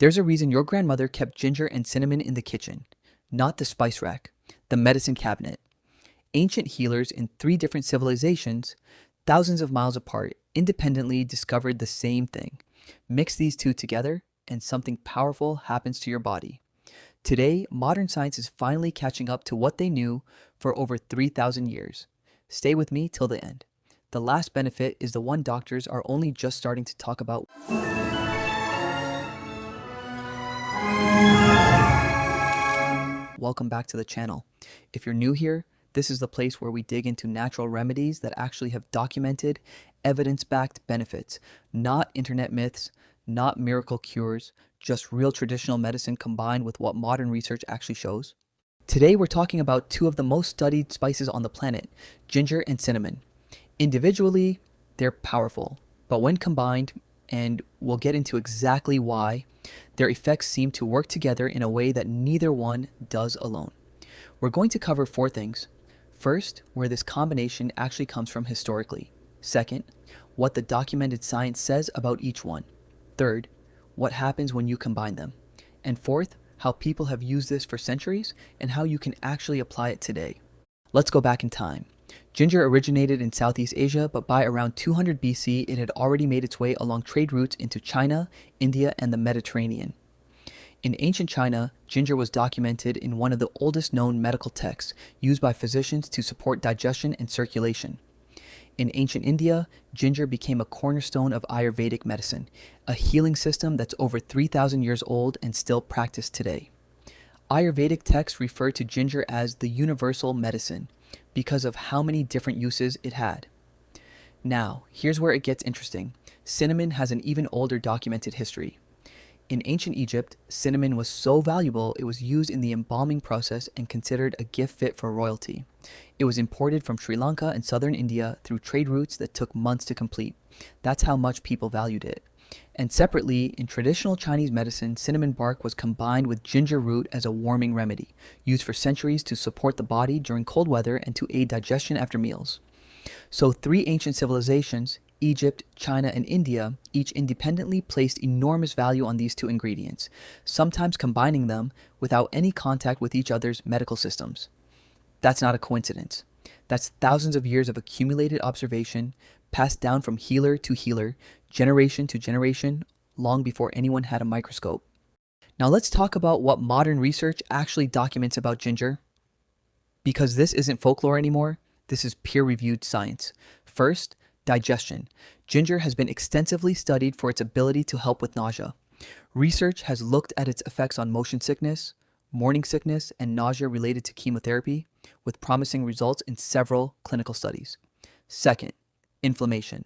There's a reason your grandmother kept ginger and cinnamon in the kitchen, not the spice rack, the medicine cabinet. Ancient healers in three different civilizations, thousands of miles apart, independently discovered the same thing. Mix these two together, and something powerful happens to your body. Today, modern science is finally catching up to what they knew for over 3,000 years. Stay with me till the end. The last benefit is the one doctors are only just starting to talk about. Welcome back to the channel. If you're new here, this is the place where we dig into natural remedies that actually have documented, evidence-backed benefits, not internet myths, not miracle cures, just real traditional medicine combined with what modern research actually shows. Today we're talking about two of the most studied spices on the planet, ginger and cinnamon. Individually, they're powerful, but when combined, and we'll get into exactly why, their effects seem to work together in a way that neither one does alone. We're going to cover four things. First, where this combination actually comes from historically. Second, what the documented science says about each one. Third, what happens when you combine them. And fourth, how people have used this for centuries and how you can actually apply it today. Let's go back in time. Ginger originated in Southeast Asia, but by around 200 BC, it had already made its way along trade routes into China, India, and the Mediterranean. In ancient China, ginger was documented in one of the oldest known medical texts used by physicians to support digestion and circulation. In ancient India, ginger became a cornerstone of Ayurvedic medicine, a healing system that's over 3,000 years old and still practiced today. Ayurvedic texts refer to ginger as the universal medicine because of how many different uses it had. Now, here's where it gets interesting. Cinnamon has an even older documented history. In ancient Egypt, cinnamon was so valuable it was used in the embalming process and considered a gift fit for royalty. It was imported from Sri Lanka and southern India through trade routes that took months to complete. That's how much people valued it. And separately, in traditional Chinese medicine, cinnamon bark was combined with ginger root as a warming remedy, used for centuries to support the body during cold weather and to aid digestion after meals. So three ancient civilizations, Egypt, China, and India, each independently placed enormous value on these two ingredients, sometimes combining them without any contact with each other's medical systems. That's not a coincidence. That's thousands of years of accumulated observation, passed down from healer to healer, generation to generation, long before anyone had a microscope. Now let's talk about what modern research actually documents about ginger. Because this isn't folklore anymore, this is peer-reviewed science. First, digestion. Ginger has been extensively studied for its ability to help with nausea. Research has looked at its effects on motion sickness, morning sickness, and nausea related to chemotherapy, with promising results in several clinical studies. Second, inflammation.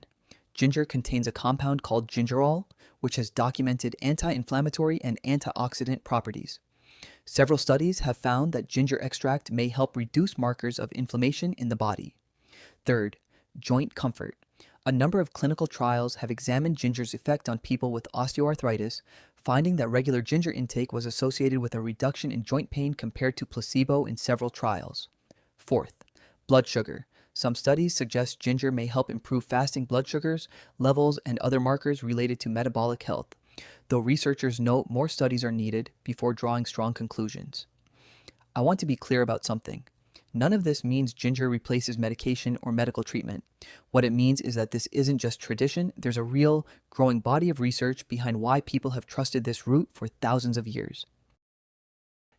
Ginger contains a compound called Gingerol, which has documented anti-inflammatory and antioxidant properties. Several studies have found that ginger extract may help reduce markers of inflammation in the body. Third, joint comfort. A number of clinical trials have examined ginger's effect on people with osteoarthritis, finding that regular ginger intake was associated with a reduction in joint pain compared to placebo in several trials. Fourth, blood sugar. Some studies suggest ginger may help improve fasting blood sugars, levels, and other markers related to metabolic health, though researchers note more studies are needed before drawing strong conclusions. I want to be clear about something. None of this means ginger replaces medication or medical treatment. What it means is that this isn't just tradition, there's a real, growing body of research behind why people have trusted this root for thousands of years.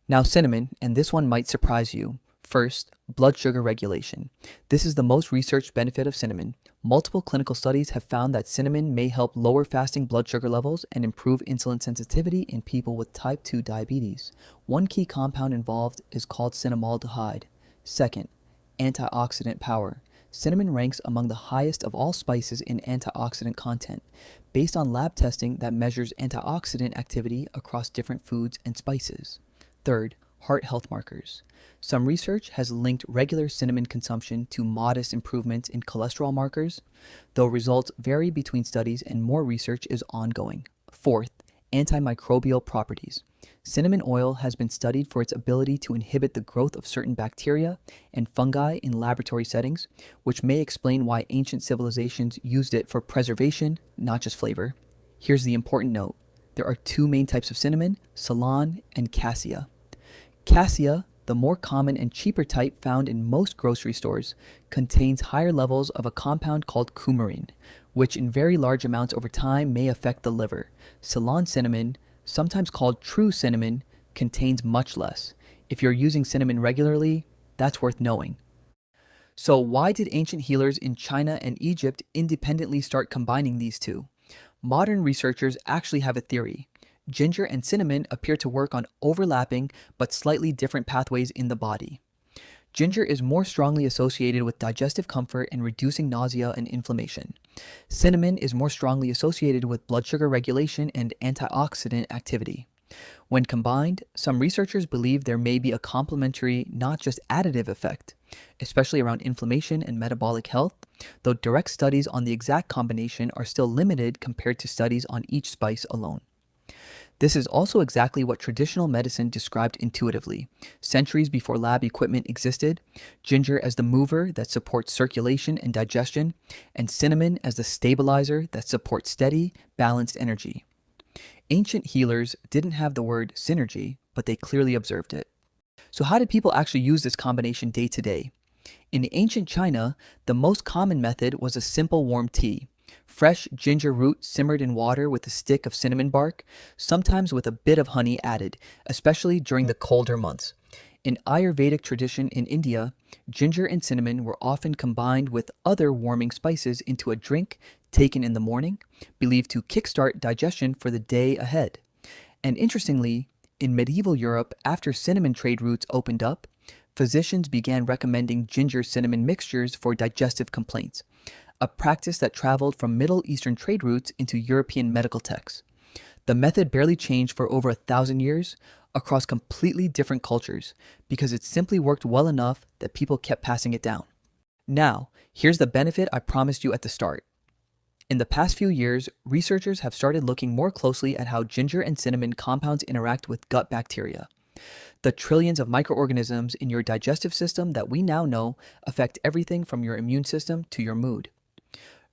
Now cinnamon, and this one might surprise you. First, blood sugar regulation. This is the most researched benefit of cinnamon. Multiple clinical studies have found that cinnamon may help lower fasting blood sugar levels and improve insulin sensitivity in people with type 2 diabetes. One key compound involved is called cinnamaldehyde. Second, antioxidant power. Cinnamon ranks among the highest of all spices in antioxidant content, based on lab testing that measures antioxidant activity across different foods and spices. Third, heart health markers. Some research has linked regular cinnamon consumption to modest improvements in cholesterol markers, though results vary between studies and more research is ongoing. Fourth, antimicrobial properties. Cinnamon oil has been studied for its ability to inhibit the growth of certain bacteria and fungi in laboratory settings, which may explain why ancient civilizations used it for preservation, not just flavor. Here's the important note. There are two main types of cinnamon, Ceylon and Cassia. Cassia, the more common and cheaper type found in most grocery stores, contains higher levels of a compound called coumarin, which in very large amounts over time may affect the liver. Ceylon cinnamon, sometimes called true cinnamon, contains much less. If you're using cinnamon regularly, that's worth knowing. So why did ancient healers in China and Egypt independently start combining these two? Modern researchers actually have a theory. Ginger and cinnamon appear to work on overlapping but slightly different pathways in the body. Ginger is more strongly associated with digestive comfort and reducing nausea and inflammation. Cinnamon is more strongly associated with blood sugar regulation and antioxidant activity. When combined, some researchers believe there may be a complementary, not just additive effect, especially around inflammation and metabolic health, though direct studies on the exact combination are still limited compared to studies on each spice alone. This is also exactly what traditional medicine described intuitively. Centuries before lab equipment existed, ginger as the mover that supports circulation and digestion, and cinnamon as the stabilizer that supports steady, balanced energy. Ancient healers didn't have the word synergy, but they clearly observed it. So how did people actually use this combination day to day? In ancient China, the most common method was a simple warm tea. Fresh ginger root simmered in water with a stick of cinnamon bark, sometimes with a bit of honey added, especially during the colder months. In Ayurvedic tradition in India, ginger and cinnamon were often combined with other warming spices into a drink taken in the morning, believed to kickstart digestion for the day ahead. And interestingly, in medieval Europe, after cinnamon trade routes opened up, physicians began recommending ginger-cinnamon mixtures for digestive complaints, a practice that traveled from Middle Eastern trade routes into European medical texts. The method barely changed for over 1,000 years across completely different cultures because it simply worked well enough that people kept passing it down. Now, here's the benefit I promised you at the start. In the past few years, researchers have started looking more closely at how ginger and cinnamon compounds interact with gut bacteria. The trillions of microorganisms in your digestive system that we now know affect everything from your immune system to your mood.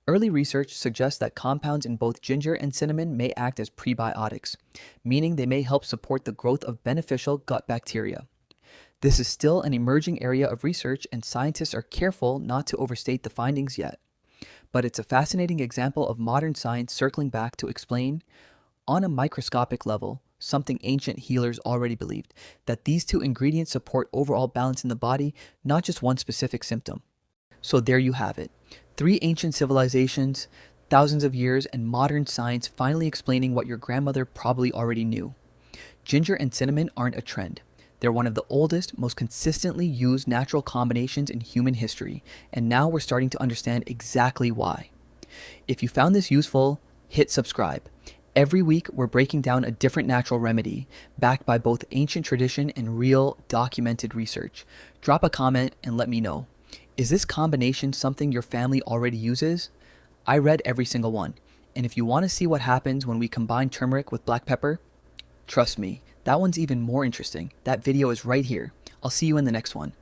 Early research suggests that compounds in both ginger and cinnamon may act as prebiotics, meaning they may help support the growth of beneficial gut bacteria. This is still an emerging area of research, and scientists are careful not to overstate the findings yet. But it's a fascinating example of modern science circling back to explain, on a microscopic level, something ancient healers already believed, that these two ingredients support overall balance in the body, not just one specific symptom. So there you have it. 3 ancient civilizations, thousands of years, and modern science finally explaining what your grandmother probably already knew. Ginger and cinnamon aren't a trend. They're one of the oldest, most consistently used natural combinations in human history, and now we're starting to understand exactly why. If you found this useful, hit subscribe. Every week, we're breaking down a different natural remedy, backed by both ancient tradition and real, documented research. Drop a comment and let me know. Is this combination something your family already uses? I read every single one. And if you want to see what happens when we combine turmeric with black pepper, trust me, that one's even more interesting. That video is right here. I'll see you in the next one.